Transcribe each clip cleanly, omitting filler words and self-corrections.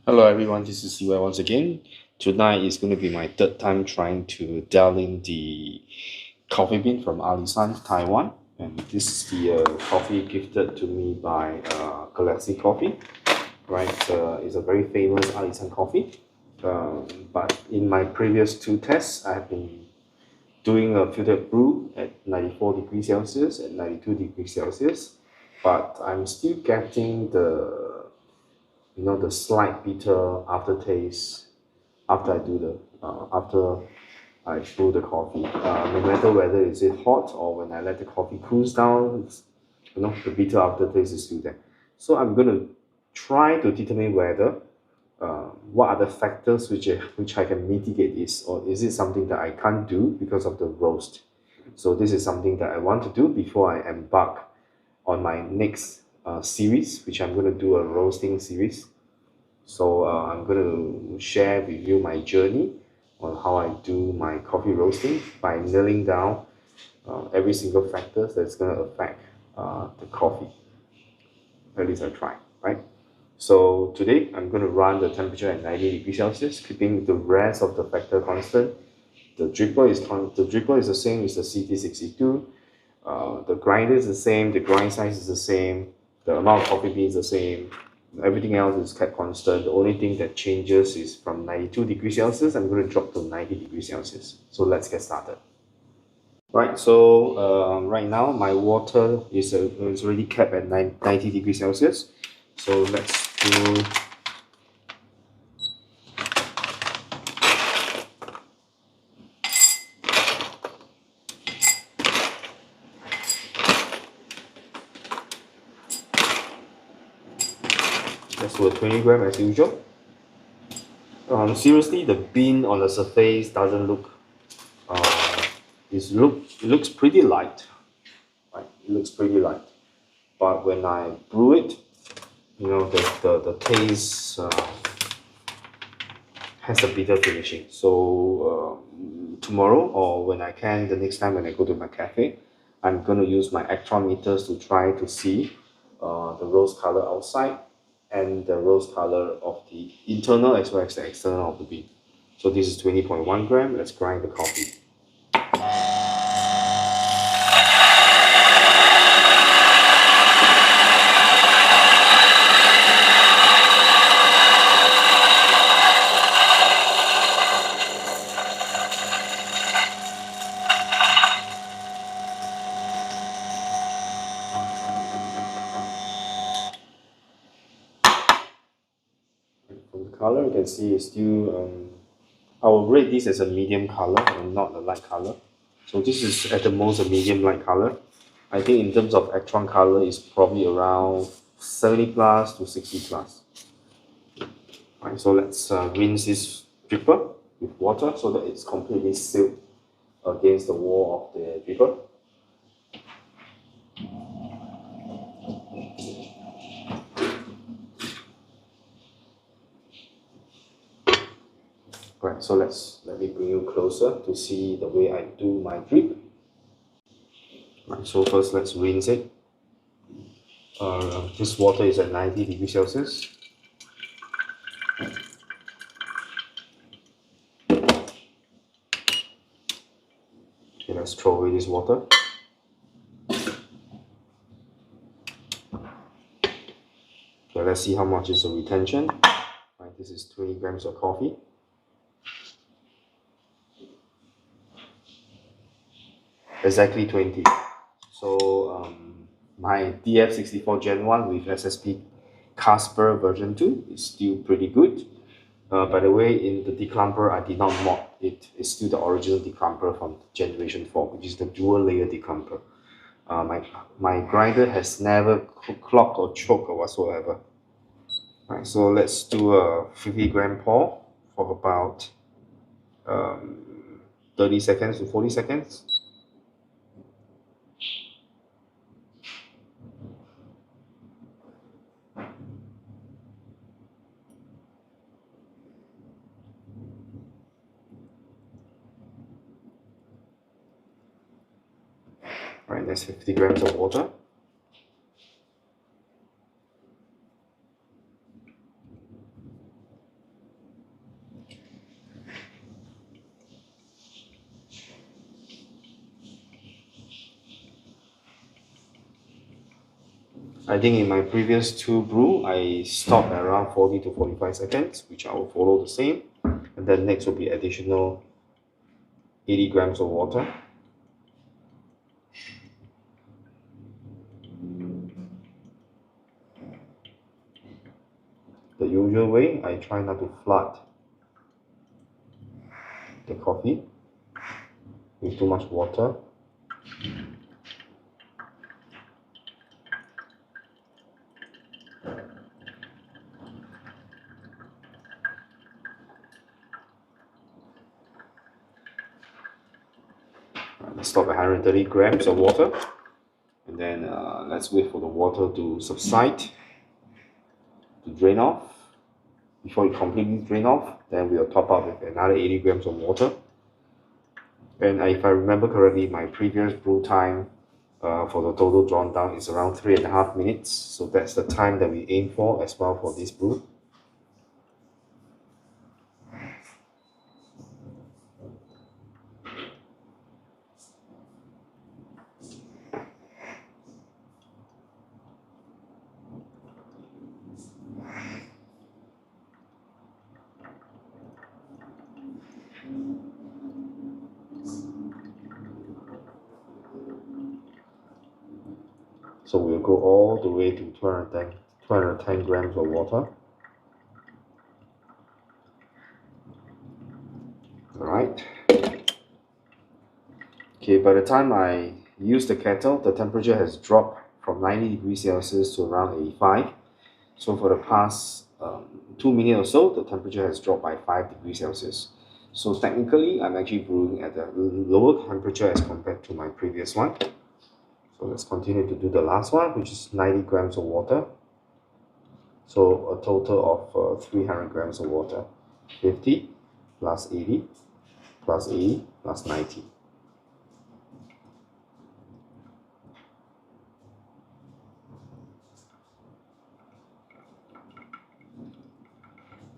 Hello everyone, this is Seah once again. Tonight is going to be my third time trying to dial in the coffee bean from Alisan, Taiwan. And this is the coffee gifted to me by Galaxy Coffee. Right, it's a very famous Alisan coffee. But in my previous two tests, I have been doing a filtered brew at 94 degrees Celsius and 92 degrees Celsius. But I'm still getting the slight bitter aftertaste after I brew the coffee. No matter whether is it hot or when I let the coffee cools down, the bitter aftertaste is still there. So I'm gonna try to determine whether what are the factors which I can mitigate this, or is it something that I can't do because of the roast. So this is something that I want to do before I embark on my next series, which I'm going to do a roasting series. So I'm going to share with you my journey on how I do my coffee roasting by nailing down every single factor that's going to affect the coffee. At least I try, right? So today I'm going to run the temperature at 90 degrees Celsius, keeping the rest of the factor constant. The dripper is the same as the CT62. The grinder is the same, the grind size is the same, the amount of coffee beans is the same, everything else is kept constant. The only thing that changes is from 92 degrees Celsius, I'm going to drop to 90 degrees Celsius. So let's get started. Right, so right now my water is already kept at 90 degrees Celsius. So let's do let's do a 20 gram as usual. Seriously, the bean on the surface doesn't look it looks pretty light, right? It looks pretty light, but when I brew it, the taste has a bitter finishing. So tomorrow, or when I can, the next time when I go to my cafe, I'm going to use my meters to try to see the rose color outside and the rose color of the internal as well as the external of the bean. So this is 20.1 gram. Let's grind the coffee. From the color, you can see it's still, I will rate this as a medium color and not a light color. So this is at the most a medium light color. I think in terms of electron color, it's probably around 70 plus to 60 plus. Right, so let's rinse this dripper with water so that it's completely sealed against the wall of the dripper. Right, so let me bring you closer to see the way I do my drip. Right, so first let's rinse it. This water is at 90 degrees Celsius. Okay, let's throw away this water. Okay, let's see how much is the retention. Right, this is 20 grams of coffee. Exactly 20. So my DF64 Gen 1 with SSP Casper version 2 is still pretty good. By the way, in the declumper, I did not mod it. It's still the original declumper from generation 4, which is the dual layer declumper. My grinder has never clogged or choked or whatsoever. Right, so let's do a 50 gram pour for about 30 seconds to 40 seconds. Right, that's 50 grams of water. I think in my previous two brew, I stopped at around 40 to 45 seconds, which I will follow the same. And then next will be additional 80 grams of water. The usual way, I try not to flood the coffee with too much water. Let's stop at 130 grams of water, and then let's wait for the water to subside, to drain off. Before it completely drain off, then we'll top up with another 80 grams of water. And if I remember correctly, my previous brew time for the total drawn down is around 3.5 minutes. So that's the time that we aim for as well for this brew. So we'll go all the way to 210 grams of water. Alright. Okay, by the time I use the kettle, the temperature has dropped from 90 degrees Celsius to around 85. So for the past 2 minutes or so, the temperature has dropped by 5 degrees Celsius. So technically, I'm actually brewing at a lower temperature as compared to my previous one. So let's continue to do the last one, which is 90 grams of water. So a total of 300 grams of water. 50 plus 80 plus 80 plus 90.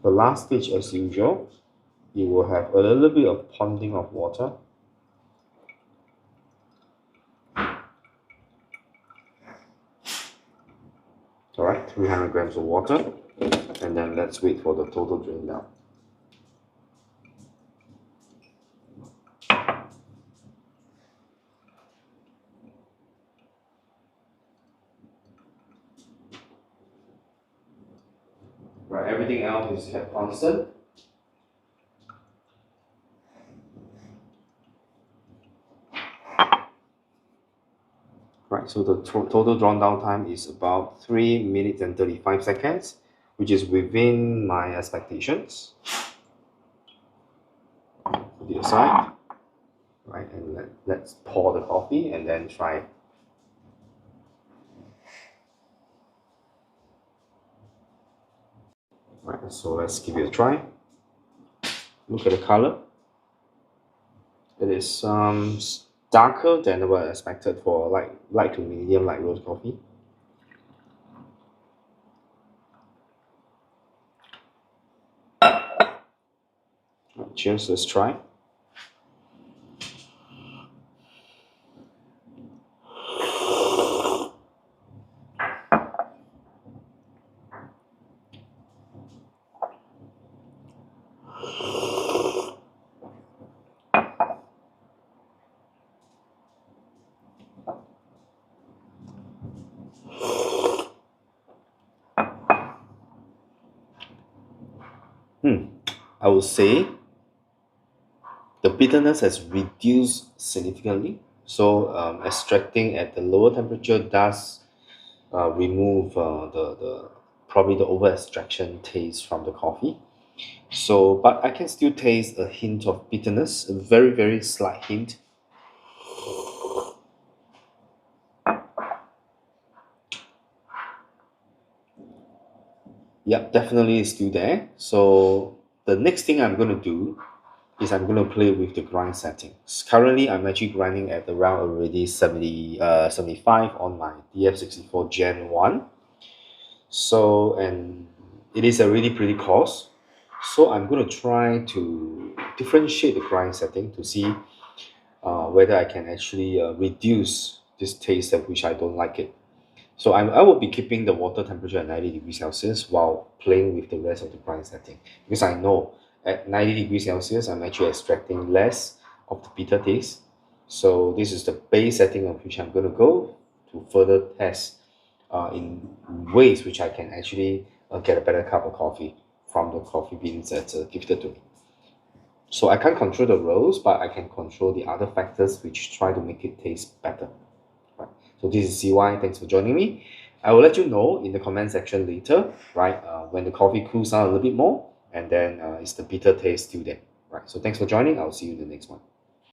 The last stage, as usual, you will have a little bit of ponding of water. Alright, 300 grams of water, and then let's wait for the total drain down. Right, everything else is kept constant. Right, so the total drawn down time is about 3 minutes and 35 seconds, which is within my expectations. Put it aside. Right, and let's pour the coffee and then try. Right, so let's give it a try. Look at the color. It is darker than what I expected for light to medium light roast coffee. Cheers, let's try. I would say the bitterness has reduced significantly. So extracting at the lower temperature does remove the probably the over extraction taste from the coffee. So, but I can still taste a hint of bitterness, a very, very slight hint. Yep, definitely is still there. So the next thing I'm going to do is I'm going to play with the grind settings. Currently, I'm actually grinding at around already 75 on my DF64 Gen 1. So, and it is already pretty coarse. So I'm going to try to differentiate the grind setting to see whether I can actually reduce this taste at which I don't like it. So I will be keeping the water temperature at 90 degrees Celsius while playing with the rest of the grind setting, because I know at 90 degrees Celsius I'm actually extracting less of the bitter taste. So this is the base setting of which I'm going to go to further test in ways which I can actually get a better cup of coffee from the coffee beans that's gifted to me. So I can't control the roast, but I can control the other factors which try to make it taste better. Right. So this is CY. Thanks for joining me. I will let you know in the comment section later, right? When the coffee cools down a little bit more, and then is the bitter taste still there, right? So thanks for joining. I'll see you in the next one.